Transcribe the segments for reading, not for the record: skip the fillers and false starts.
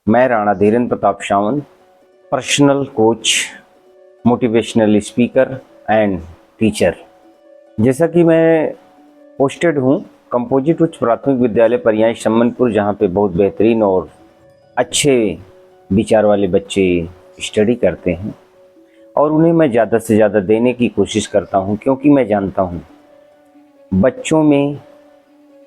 मैं Rana Dhirendra Pratap Sawant, personal coach, motivational speaker and teacher. जैसा कि मैं पोस्टेड हूँ कंपोजिट उच्च प्राथमिक विद्यालय परियां सम्मनपुर, जहाँ पे बहुत बेहतरीन और अच्छे विचार वाले बच्चे स्टडी करते हैं और उन्हें मैं ज़्यादा से ज़्यादा देने की कोशिश करता हूँ, क्योंकि मैं जानता हूँ बच्चों में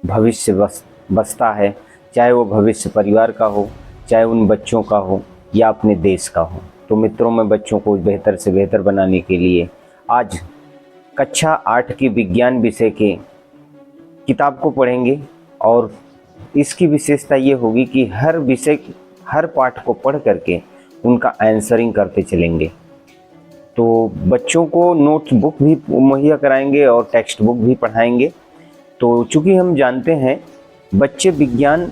भविष्य बसता है, चाहे वो भविष्य परिवार का हो, चाहे उन बच्चों का हो या अपने देश का हो। तो मित्रों, मैं बच्चों को बेहतर से बेहतर बनाने के लिए आज कक्षा 8 की विज्ञान विषय के किताब को पढ़ेंगे और इसकी विशेषता ये होगी कि हर विषय, हर पाठ को पढ़ करके उनका आंसरिंग करते चलेंगे। तो बच्चों को नोट बुक भी मुहैया कराएंगे और टेक्स्ट बुक भी पढ़ाएंगे। तो चूँकि हम जानते हैं बच्चे विज्ञान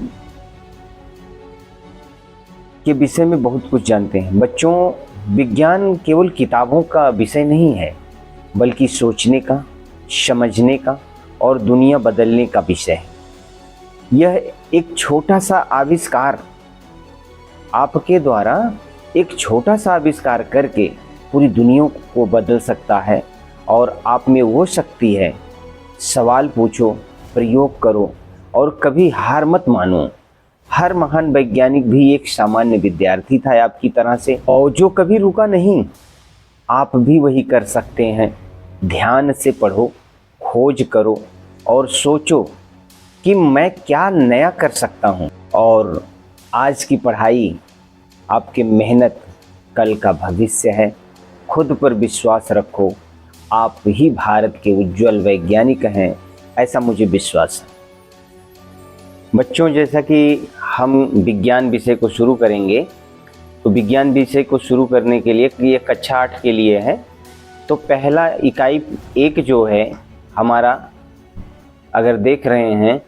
के विषय में बहुत कुछ जानते हैं। बच्चों, विज्ञान केवल किताबों का विषय नहीं है, बल्कि सोचने का, समझने का और दुनिया बदलने का विषय है। यह एक छोटा सा आविष्कार, आपके द्वारा एक छोटा सा आविष्कार करके पूरी दुनिया को बदल सकता है। और आप में वो शक्ति है, सवाल पूछो, प्रयोग करो और कभी हार मत मानो। हर महान वैज्ञानिक भी एक सामान्य विद्यार्थी था आपकी तरह से, और जो कभी रुका नहीं। आप भी वही कर सकते हैं। ध्यान से पढ़ो, खोज करो और सोचो कि मैं क्या नया कर सकता हूँ। और आज की पढ़ाई आपकी मेहनत कल का भविष्य है। खुद पर विश्वास रखो, आप ही भारत के उज्जवल वैज्ञानिक हैं, ऐसा मुझे विश्वास है। बच्चों, जैसा कि हम विज्ञान विषय को शुरू करेंगे, तो विज्ञान विषय को शुरू करने के लिए ये कक्षा 8 के लिए है। तो पहला इकाई 1 जो है हमारा, अगर देख रहे हैं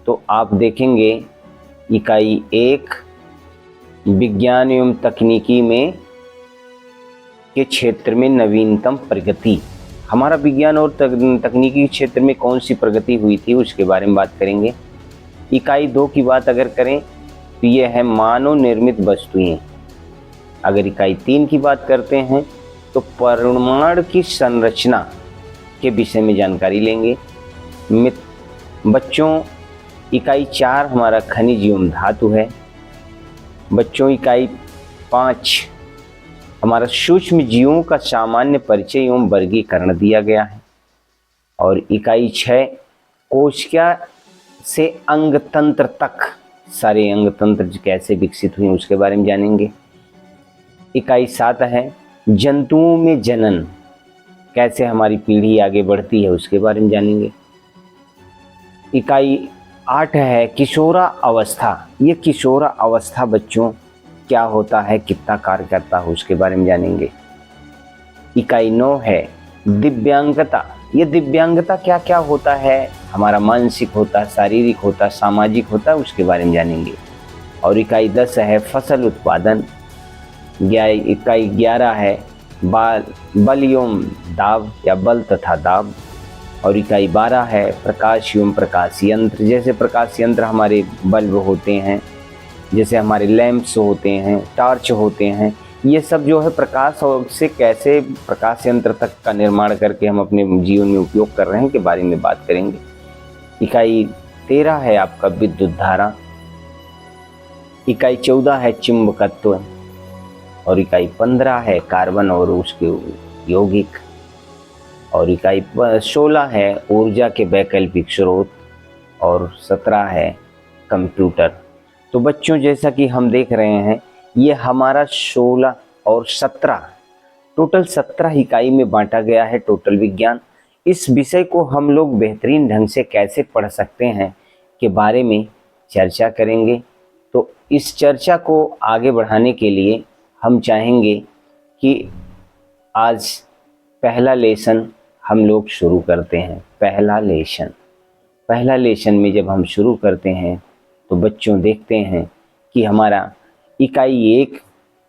तो आप देखेंगे इकाई 1 विज्ञान एवं तकनीकी में के क्षेत्र में नवीनतम प्रगति। हमारा विज्ञान और तकनीकी क्षेत्र में कौन सी प्रगति हुई थी उसके बारे में बात करेंगे। इकाई 2 की बात अगर करें तो ये है मानव निर्मित वस्तुएं। अगर इकाई 3 की बात करते हैं तो परमाणु की संरचना के विषय में जानकारी लेंगे। बच्चों, इकाई 4 हमारा खनिज एवं धातु है। बच्चों, इकाई 5 हमारा सूक्ष्म जीवों का सामान्य परिचय एवं वर्गीकरण दिया गया है। और इकाई 6 कोशिका से अंग तंत्र तक, सारे अंग तंत्र कैसे विकसित हुए उसके बारे में जानेंगे। इकाई 7 है जंतुओं में जनन, कैसे हमारी पीढ़ी आगे बढ़ती है उसके बारे में जानेंगे। इकाई 8 है किशोरा अवस्था। ये किशोरा अवस्था बच्चों क्या होता है, कितना कार्य करता है उसके बारे में जानेंगे। इकाई 9 है दिव्यांगता। ये दिव्यांगता क्या क्या होता है, हमारा मानसिक होता है, शारीरिक होता है, सामाजिक होता है, उसके बारे में जानेंगे। और इकाई 10 है फसल उत्पादन। इकाई 11 है बल एवं दाब या बल तथा दाब। और इकाई 12 है प्रकाश एवं प्रकाश यंत्र। जैसे प्रकाश यंत्र हमारे बल्ब होते हैं, जैसे हमारे लैंप्स होते हैं, टॉर्च होते हैं, ये सब जो है प्रकाश और से कैसे प्रकाश यंत्र तक का निर्माण करके हम अपने जीवन में उपयोग कर रहे हैं के बारे में बात करेंगे। इकाई 13 है आपका विद्युत धारा। इकाई 14 है चुंबकत्व। और इकाई 15 है कार्बन और उसके यौगिक। और इकाई 16 है ऊर्जा के वैकल्पिक स्रोत। और 17 है कंप्यूटर। तो बच्चों, जैसा कि हम देख रहे हैं, ये हमारा 16 और 17 टोटल 17 इकाई में बांटा गया है टोटल विज्ञान। इस विषय को हम लोग बेहतरीन ढंग से कैसे पढ़ सकते हैं के बारे में चर्चा करेंगे। तो इस चर्चा को आगे बढ़ाने के लिए हम चाहेंगे कि आज पहला लेसन हम लोग शुरू करते हैं। पहला लेसन में जब हम शुरू करते हैं तो बच्चों देखते हैं कि हमारा इकाई 1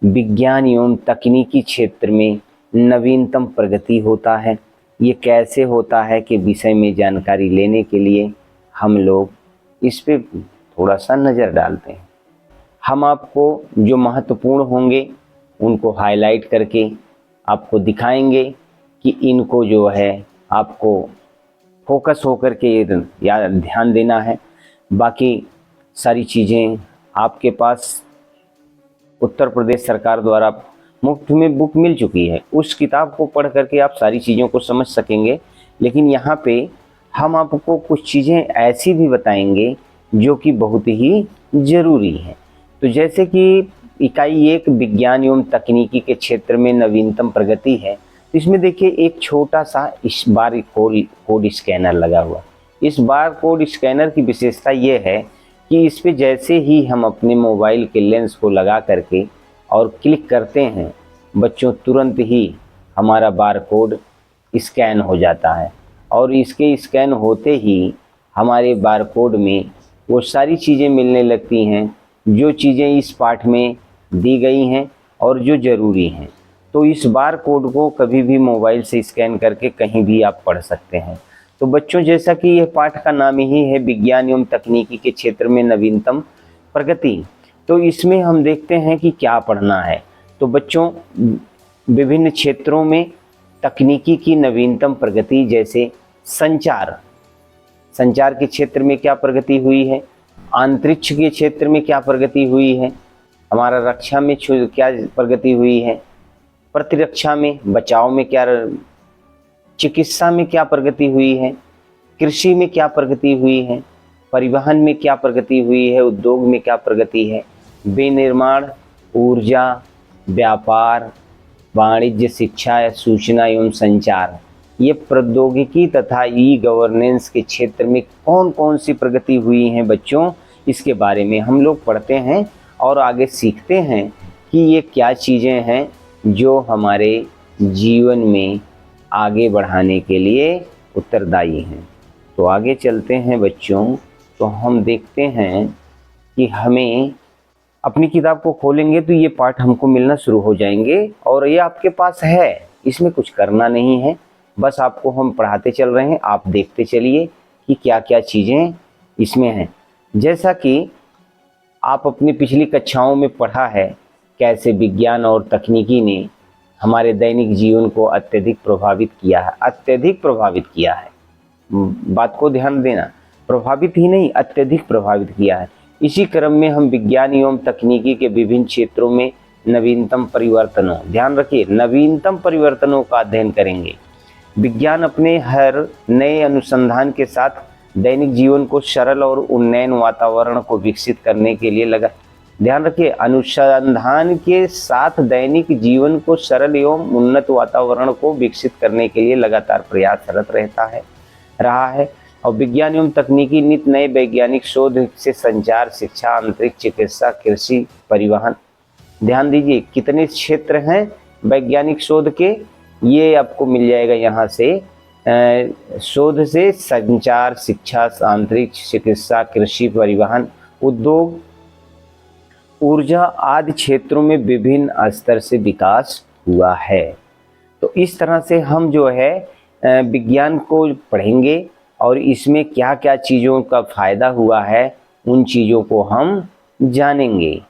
विज्ञान एवं तकनीकी क्षेत्र में नवीनतम प्रगति होता है। ये कैसे होता है कि विषय में जानकारी लेने के लिए हम लोग इस पे थोड़ा सा नज़र डालते हैं। हम आपको जो महत्वपूर्ण होंगे उनको हाईलाइट करके आपको दिखाएंगे कि इनको जो है आपको फोकस होकर के या ध्यान देना है। बाकी सारी चीज़ें आपके पास उत्तर प्रदेश सरकार द्वारा मुफ्त में बुक मिल चुकी है, उस किताब को पढ़ करके आप सारी चीज़ों को समझ सकेंगे। लेकिन यहाँ पे हम आपको कुछ चीज़ें ऐसी भी बताएंगे जो कि बहुत ही ज़रूरी है। तो जैसे कि इकाई 1 विज्ञान एवं तकनीकी के क्षेत्र में नवीनतम प्रगति है, तो इसमें देखिए एक छोटा सा इस बार कोड स्कैनर लगा हुआ। इस बार कोड स्कैनर की विशेषता ये है कि इस पे जैसे ही हम अपने मोबाइल के लेंस को लगा करके और क्लिक करते हैं, बच्चों तुरंत ही हमारा बार कोड स्कैन हो जाता है और इसके स्कैन होते ही हमारे बार कोड में वो सारी चीज़ें मिलने लगती हैं जो चीज़ें इस पाठ में दी गई हैं और जो ज़रूरी हैं। तो इस बार कोड को कभी भी मोबाइल से स्कैन करके कहीं भी आप पढ़ सकते हैं। तो बच्चों, जैसा कि यह पाठ का नाम ही है विज्ञान एवं तकनीकी के क्षेत्र में नवीनतम प्रगति, तो इसमें हम देखते हैं कि क्या पढ़ना है। तो बच्चों, विभिन्न क्षेत्रों में तकनीकी की नवीनतम प्रगति, जैसे संचार के क्षेत्र में क्या प्रगति हुई है, अंतरिक्ष के क्षेत्र में क्या प्रगति हुई है, हमारा रक्षा में क्या प्रगति हुई है, प्रतिरक्षा में, बचाव में क्या, चिकित्सा में क्या प्रगति हुई है, कृषि में क्या प्रगति हुई है, परिवहन में क्या प्रगति हुई है, उद्योग में क्या प्रगति है, विनिर्माण, ऊर्जा, व्यापार, वाणिज्य, शिक्षा या सूचना एवं संचार, ये प्रौद्योगिकी तथा ई गवर्नेंस के क्षेत्र में कौन कौन सी प्रगति हुई हैं बच्चों, इसके बारे में हम लोग पढ़ते हैं और आगे सीखते हैं कि ये क्या चीज़ें हैं जो हमारे जीवन में आगे बढ़ाने के लिए उत्तरदायी हैं। तो आगे चलते हैं बच्चों, तो हम देखते हैं कि हमें अपनी किताब को खोलेंगे तो ये पाठ हमको मिलना शुरू हो जाएंगे और ये आपके पास है, इसमें कुछ करना नहीं है, बस आपको हम पढ़ाते चल रहे हैं, आप देखते चलिए कि क्या क्या चीज़ें इसमें हैं। जैसा कि आप अपनी पिछली कक्षाओं में पढ़ा है कैसे विज्ञान और तकनीकी ने हमारे दैनिक जीवन को अत्यधिक प्रभावित किया है। बात को ध्यान देना, प्रभावित ही नहीं, अत्यधिक प्रभावित किया है। इसी क्रम में हम विज्ञान एवं तकनीकी के विभिन्न क्षेत्रों में नवीनतम परिवर्तनों, ध्यान रखिए, नवीनतम परिवर्तनों का अध्ययन करेंगे। विज्ञान अपने हर नए अनुसंधान के साथ दैनिक जीवन को सरल और उन्नयन वातावरण को विकसित करने के लिए लगा, ध्यान रखिए, अनुसंधान के साथ दैनिक जीवन को सरल एवं उन्नत वातावरण को विकसित करने के लिए लगातार प्रयासरत रहा है। और विज्ञान एवं तकनीकी नित नए वैज्ञानिक शोध से संचार, शिक्षा, अंतरिक्ष, चिकित्सा, कृषि, परिवहन, ध्यान दीजिए कितने क्षेत्र हैं वैज्ञानिक शोध के, ये आपको मिल जाएगा यहाँ से। शोध से संचार, शिक्षा, अंतरिक्ष, चिकित्सा, कृषि, परिवहन, उद्योग, ऊर्जा आदि क्षेत्रों में विभिन्न स्तर से विकास हुआ है। तो इस तरह से हम जो है विज्ञान को पढ़ेंगे और इसमें क्या क्या चीज़ों का फ़ायदा हुआ है उन चीज़ों को हम जानेंगे।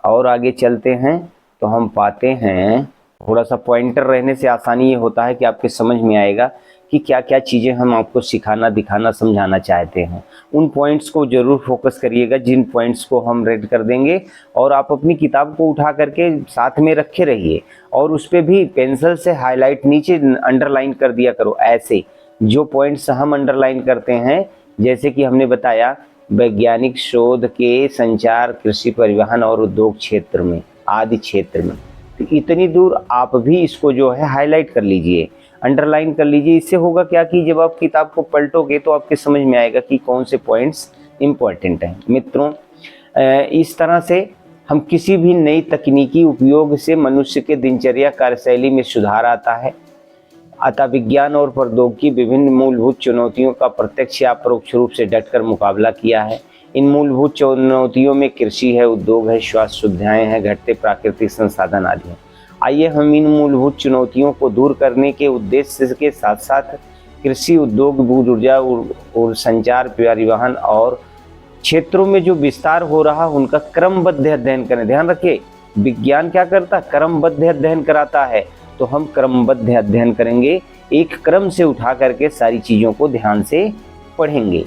और आगे चलते हैं तो हम पाते हैं, थोड़ा सा पॉइंटर रहने से आसानी ये होता है कि आपके समझ में आएगा कि क्या क्या चीज़ें हम आपको सिखाना, दिखाना, समझाना चाहते हैं। उन पॉइंट्स को ज़रूर फोकस करिएगा जिन पॉइंट्स को हम रेड कर देंगे, और आप अपनी किताब को उठा करके साथ में रखे रहिए और उस पर भी पेंसिल से हाईलाइट नीचे अंडरलाइन कर दिया करो। ऐसे जो पॉइंट्स हम अंडरलाइन करते हैं, जैसे कि हमने बताया वैज्ञानिक शोध के संचार, कृषि, परिवहन और उद्योग क्षेत्र में, आदि क्षेत्र में, तो इतनी दूर आप भी इसको जो है हाईलाइट कर लीजिए, अंडरलाइन कर लीजिए। इससे होगा क्या कि जब आप किताब को पलटोगे तो आपके समझ में आएगा कि कौन से पॉइंट्स इम्पोर्टेंट हैं। मित्रों, इस तरह से हम किसी भी नई तकनीकी उपयोग से मनुष्य के दिनचर्या, कार्यशैली में सुधार आता है। अतः विज्ञान और प्रौद्योगिकी विभिन्न मूलभूत चुनौतियों का प्रत्यक्ष या परोक्ष रूप से डटकर मुकाबला किया है। इन मूलभूत चुनौतियों में कृषि है, उद्योग है, स्वास्थ्य सुविधाएं हैं, घटते प्राकृतिक संसाधन आदि हैं। आइए हम इन मूलभूत चुनौतियों को दूर करने के उद्देश्य के साथ साथ कृषि, उद्योग, भू ऊर्जा और संचार, परिवहन और क्षेत्रों में जो विस्तार हो रहा है उनका क्रमबद्ध अध्ययन करें। ध्यान रखिए, विज्ञान क्या करता है? क्रमबद्ध अध्ययन कराता है। तो हम क्रमबद्ध अध्ययन करेंगे, एक क्रम से उठा करके सारी चीज़ों को ध्यान से पढ़ेंगे।